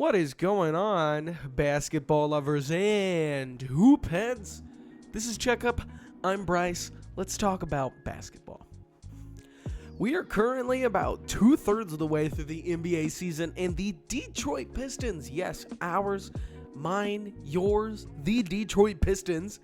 What is going on, basketball lovers and hoop heads? This is Checkup. I'm Bryce. Let's talk about basketball. We are currently about 2/3 of the way through the NBA season, and the Detroit Pistons, yes, ours, mine, yours, the Detroit Pistons,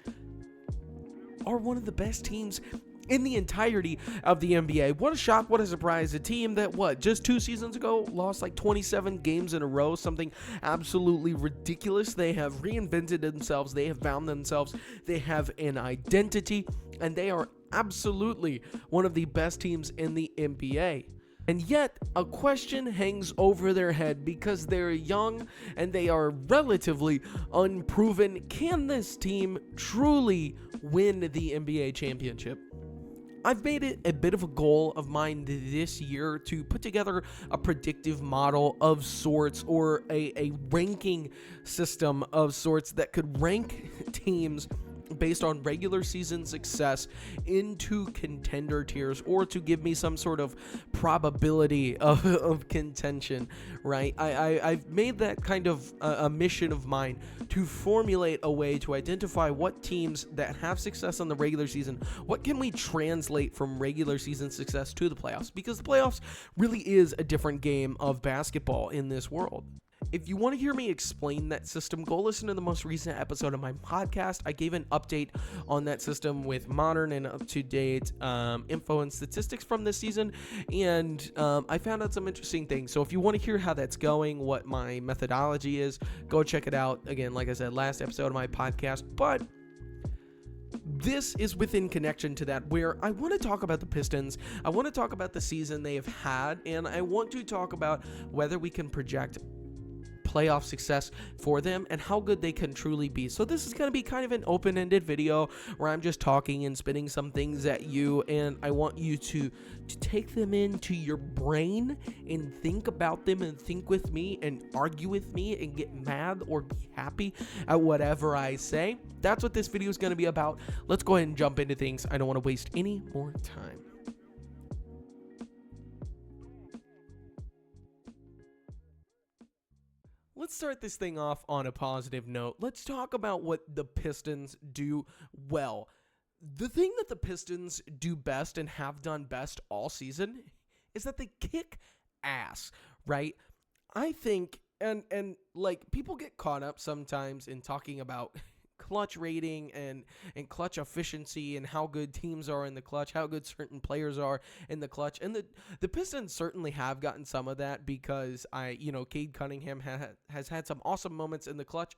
are one of the best teams in the entirety of the NBA. What a shock, what a surprise. A team that, just 2 seasons ago lost like 27 games in a row, something absolutely ridiculous. They have reinvented themselves, they have found themselves, they have an identity, and they are absolutely one of the best teams in the NBA. And yet, a question hangs over their head because they're young and they are relatively unproven. Can this team truly win the NBA championship? I've made it a bit of a goal of mine this year to put together a predictive model of sorts, or a ranking system of sorts that could rank teams based on regular season success into contender tiers, or to give me some sort of probability of contention, right? I've made that kind of a mission of mine to formulate a way to identify what teams that have success on the regular season, what can we translate from regular season success to the playoffs, because the playoffs really is a different game of basketball in this world. If you want to hear me explain that system, go listen to the most recent episode of my podcast. I gave an update on that system with modern and up-to-date info and statistics from this season, and I found out some interesting things. So if you want to hear how that's going, what my methodology is, go check it out. Again, like I said, last episode of my podcast. But this is within connection to that, where I want to talk about the Pistons. I want to talk about the season they have had, and I want to talk about whether we can project playoff success for them and how good they can truly be. So this is going to be kind of an open-ended video where I'm just talking and spitting some things at you, and I want you to take them into your brain and think about them and think with me and argue with me and get mad or be happy at whatever I say. That's what this video is going to be about. Let's go ahead and jump into things. I don't want to waste any more time. Let's start this thing off on a positive note. Let's talk about what the Pistons do well. The thing that the Pistons do best and have done best all season is that they kick ass, right? I think, and like, people get caught up sometimes in talking about clutch rating and clutch efficiency and how good teams are in the clutch, how good certain players are in the clutch. And the Pistons certainly have gotten some of that, because Cade Cunningham has had some awesome moments in the clutch.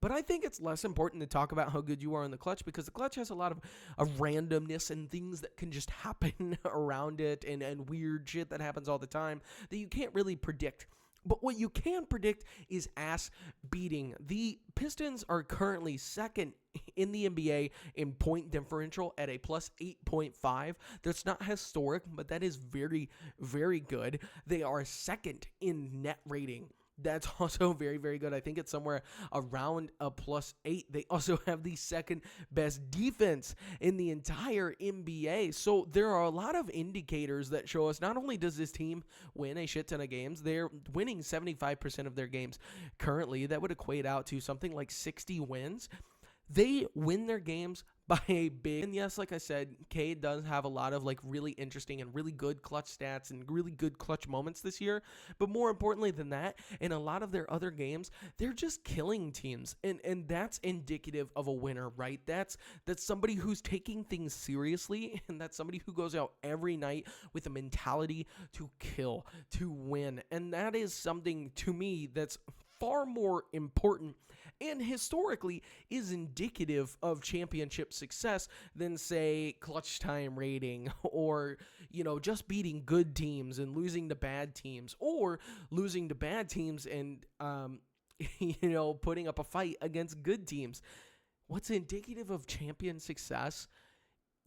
But I think it's less important to talk about how good you are in the clutch, because the clutch has a lot of randomness and things that can just happen around it, and weird shit that happens all the time that you can't really predict. But what you can predict is ass beating. The Pistons are currently second in the NBA in point differential at a plus 8.5. That's not historic, but that is very, very good. They are second in net rating. That's also very, very good. I think it's somewhere around a plus 8. They also have the second best defense in the entire NBA. So there are a lot of indicators that show us not only does this team win a shit ton of games, they're winning 75% of their games currently. That would equate out to something like 60 wins. They win their games by a big, and yes, like I said, Cade does have a lot of really interesting and really good clutch stats and really good clutch moments this year. But more importantly than that, in a lot of their other games, they're just killing teams, and that's indicative of a winner, right? That's somebody who's taking things seriously, and that's somebody who goes out every night with a mentality to kill, to win. And that is something, to me, that's far more important and historically is indicative of championship success than, say, clutch time rating, or, just beating good teams and losing to bad teams, or losing to bad teams and, putting up a fight against good teams. What's indicative of champion success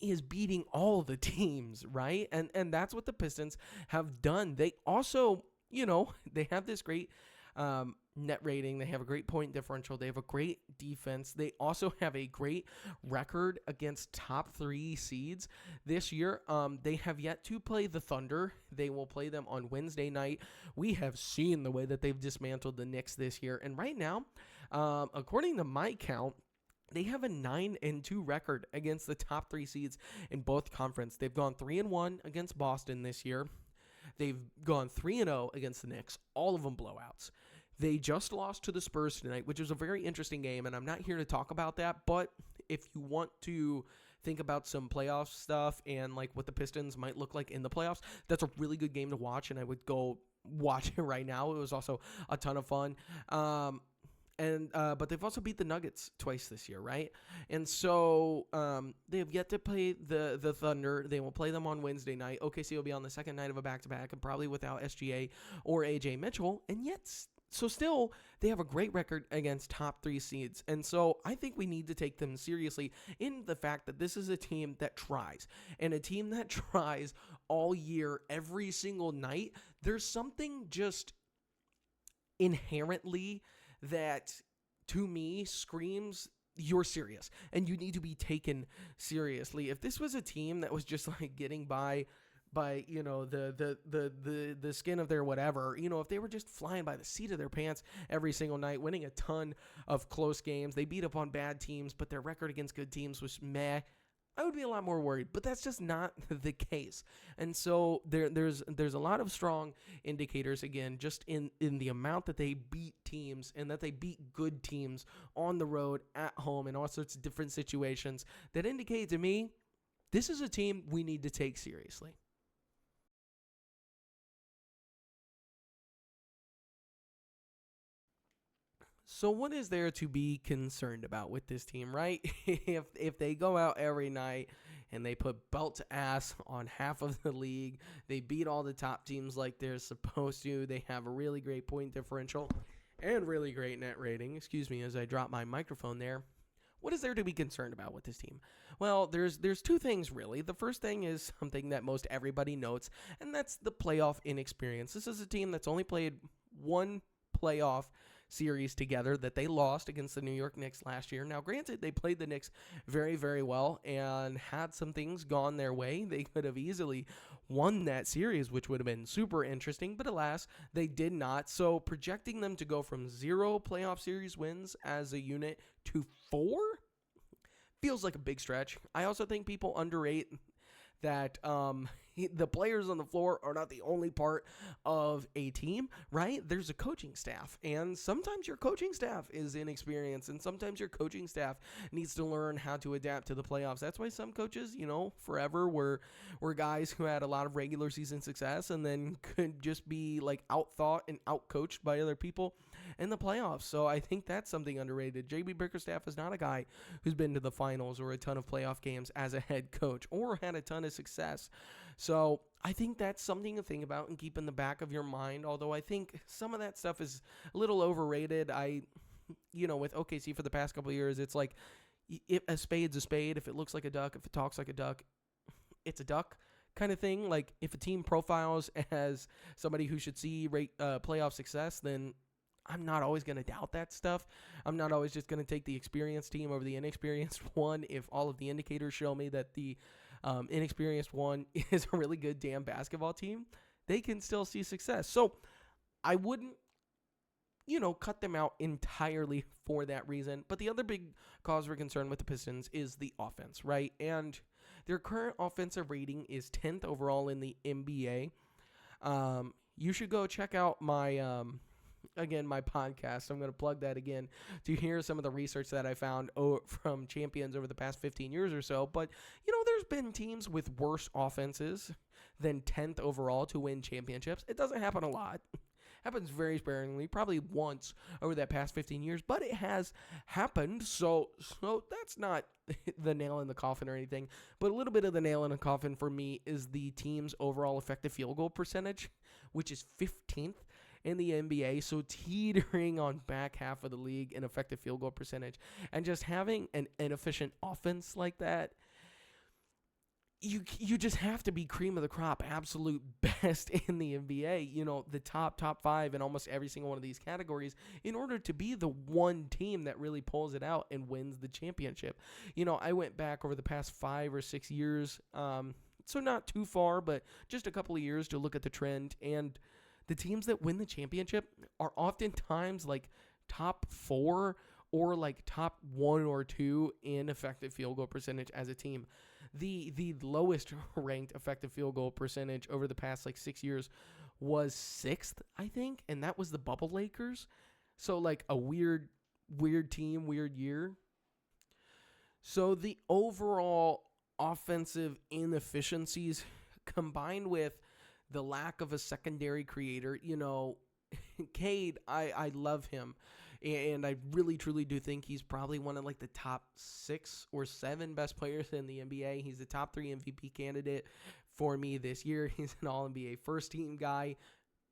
is beating all the teams, right? And that's what the Pistons have done. They also, they have this great net rating. They have a great point differential. They have a great defense. They also have a great record against top 3 seeds this year. They have yet to play the Thunder. They will play them on Wednesday night. We have seen the way that they've dismantled the Knicks this year. And right now, according to my count, they have a 9-2 record against the top 3 seeds in both conference. They've gone 3-1 against Boston this year. They've gone 3-0 against the Knicks, all of them blowouts. They just lost to the Spurs tonight, which was a very interesting game, and I'm not here to talk about that, but if you want to think about some playoff stuff and like what the Pistons might look like in the playoffs, that's a really good game to watch, and I would go watch it right now. It was also a ton of fun. But they've also beat the Nuggets twice this year, right? And so they have yet to play the Thunder. They will play them on Wednesday night. OKC will be on the second night of a back-to-back and probably without SGA or AJ Mitchell. And yet, so still, they have a great record against top 3 seeds. And so I think we need to take them seriously in the fact that this is a team that tries. And a team that tries all year, every single night. There's something just inherently that to me screams you're serious and you need to be taken seriously. If this was a team that was just like getting by you know the skin of their whatever, you know, if they were just flying by the seat of their pants every single night, winning a ton of close games, they beat up on bad teams, but their record against good teams was meh, I would be a lot more worried, but that's just not the case. And so there's a lot of strong indicators, again, just in the amount that they beat teams and that they beat good teams on the road, at home, in all sorts of different situations that indicate to me this is a team we need to take seriously. So what is there to be concerned about with this team, right? If they go out every night and they put belt to ass on half of the league, they beat all the top teams like they're supposed to, they have a really great point differential and really great net rating. Excuse me as I drop my microphone there. What is there to be concerned about with this team? Well, there's 2 things, really. The first thing is something that most everybody notes, and that's the playoff inexperience. This is a team that's only played one playoff series together that they lost against the New York Knicks last year. Now, granted, they played the Knicks very, very well, and had some things gone their way, they could have easily won that series, which would have been super interesting, but alas, they did not. So projecting them to go from 0 playoff series wins as a unit to 4 feels like a big stretch. I also think people underrate that the players on the floor are not the only part of a team, right? There's a coaching staff, and sometimes your coaching staff is inexperienced, and sometimes your coaching staff needs to learn how to adapt to the playoffs. That's why some coaches, you know, forever were guys who had a lot of regular season success and then could just be like outthought and outcoached by other people in the playoffs. So I think that's something underrated. JB Bickerstaff is not a guy who's been to the finals or a ton of playoff games as a head coach or had a ton of success. So I think that's something to think about and keep in the back of your mind, although I think some of that stuff is a little overrated. With OKC for the past couple of years, it's like if a spade's a spade. If it looks like a duck, if it talks like a duck, it's a duck kind of thing. Like if a team profiles as somebody who should see playoff success, then I'm not always going to doubt that stuff. I'm not always just going to take the experienced team over the inexperienced one. If all of the indicators show me that the inexperienced one is a really good damn basketball team, they can still see success. So I wouldn't, cut them out entirely for that reason. But the other big cause for concern with the Pistons is the offense, right? And their current offensive rating is 10th overall in the NBA. You should go check out my my podcast. I'm going to plug that again to hear some of the research that I found from champions over the past 15 years or so. But, there's been teams with worse offenses than 10th overall to win championships. It doesn't happen a lot. Happens very sparingly, probably once over that past 15 years, but it has happened. So that's not the nail in the coffin or anything. But a little bit of the nail in the coffin for me is the team's overall effective field goal percentage, which is 15th in the NBA, so teetering on back half of the league in effective field goal percentage. And just having an inefficient offense like that, you just have to be cream of the crop, absolute best in the NBA, the top 5 in almost every single one of these categories in order to be the one team that really pulls it out and wins the championship. I went back over the past 5 or 6 years, so not too far, but just a couple of years to look at the trend, and the teams that win the championship are oftentimes like top 4 or like top 1 or 2 in effective field goal percentage as a team. The lowest ranked effective field goal percentage over the past like 6 years was 6th, I think, and that was the Bubble Lakers. So like a weird team, weird year. So the overall offensive inefficiencies combined with the lack of a secondary creator, Cade, I love him, and I really truly do think he's probably one of like the top 6 or 7 best players in the NBA. He's the top 3 MVP candidate for me this year. He's an All-NBA first team guy,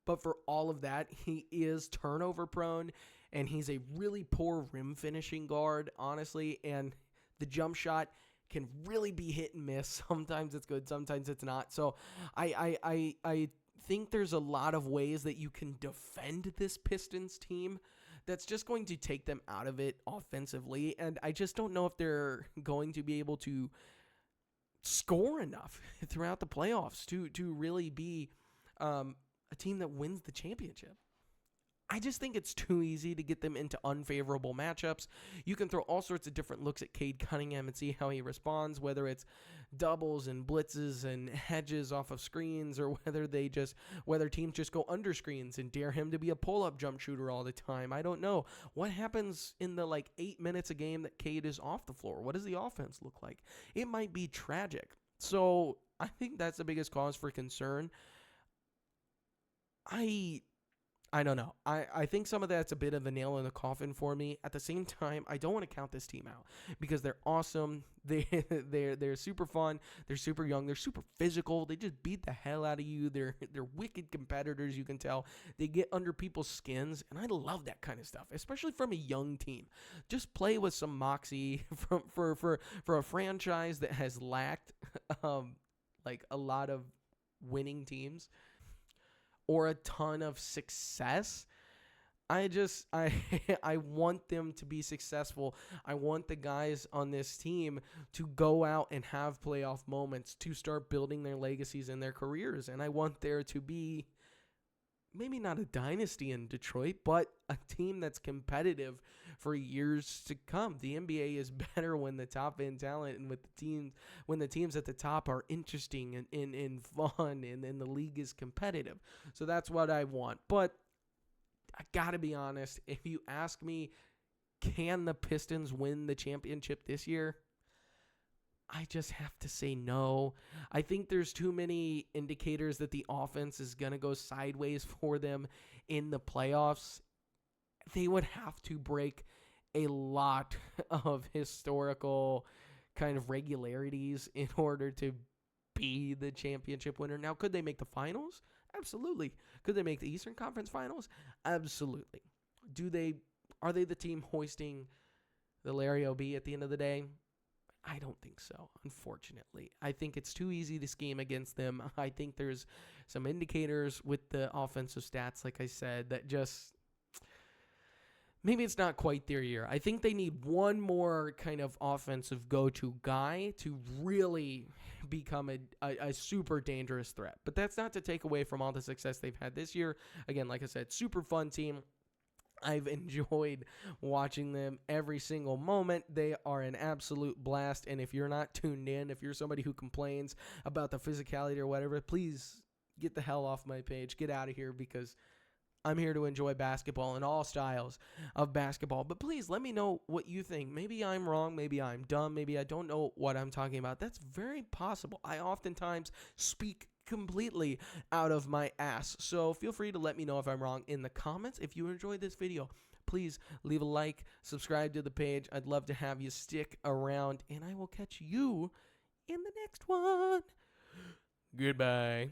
but for all of that, he is turnover prone, and he's a really poor rim finishing guard, honestly, and the jump shot can really be hit and miss. Sometimes it's good, sometimes it's not. So I think there's a lot of ways that you can defend this Pistons team that's just going to take them out of it offensively, and I just don't know if they're going to be able to score enough throughout the playoffs to really be a team that wins the championship. I just think it's too easy to get them into unfavorable matchups. You can throw all sorts of different looks at Cade Cunningham and see how he responds, whether it's doubles and blitzes and hedges off of screens, or whether teams just go under screens and dare him to be a pull-up jump shooter all the time. I don't know. What happens in the 8 minutes a game that Cade is off the floor? What does the offense look like? It might be tragic. So I think that's the biggest cause for concern. I don't know. I think some of that's a bit of a nail in the coffin for me. At the same time, I don't want to count this team out because they're awesome. They're super fun. They're super young. They're super physical. They just beat the hell out of you. They're wicked competitors, you can tell. They get under people's skins, and I love that kind of stuff, especially from a young team. Just play with some moxie for a franchise that has lacked a lot of winning teams or a ton of success. I want them to be successful. I want the guys on this team to go out and have playoff moments, to start building their legacies and their careers. And I want there to be maybe not a dynasty in Detroit, but a team that's competitive for years to come. The NBA is better when the top end talent and when the teams at the top are interesting and fun, and the league is competitive. So that's what I want. But I gotta be honest, if you ask me, can the Pistons win the championship this year? I just have to say no. I think there's too many indicators that the offense is going to go sideways for them in the playoffs. They would have to break a lot of historical kind of regularities in order to be the championship winner. Now, could they make the finals? Absolutely. Could they make the Eastern Conference Finals? Absolutely. Are they the team hoisting the Larry O.B. at the end of the day? I don't think so, unfortunately. I think it's too easy to scheme against them. I think there's some indicators with the offensive stats, like I said, that just maybe it's not quite their year. I think they need one more kind of offensive go-to guy to really become a super dangerous threat. But that's not to take away from all the success they've had this year. Again, like I said, super fun team. I've enjoyed watching them every single moment. They are an absolute blast. And if you're not tuned in, if you're somebody who complains about the physicality or whatever, please get the hell off my page. Get out of here, because I'm here to enjoy basketball and all styles of basketball. But please let me know what you think. Maybe I'm wrong. Maybe I'm dumb. Maybe I don't know what I'm talking about. That's very possible. I oftentimes speak completely out of my ass. So feel free to let me know if I'm wrong in the comments. If you enjoyed this video, please leave a like, subscribe to the page. I'd love to have you stick around, and I will catch you in the next one. Goodbye.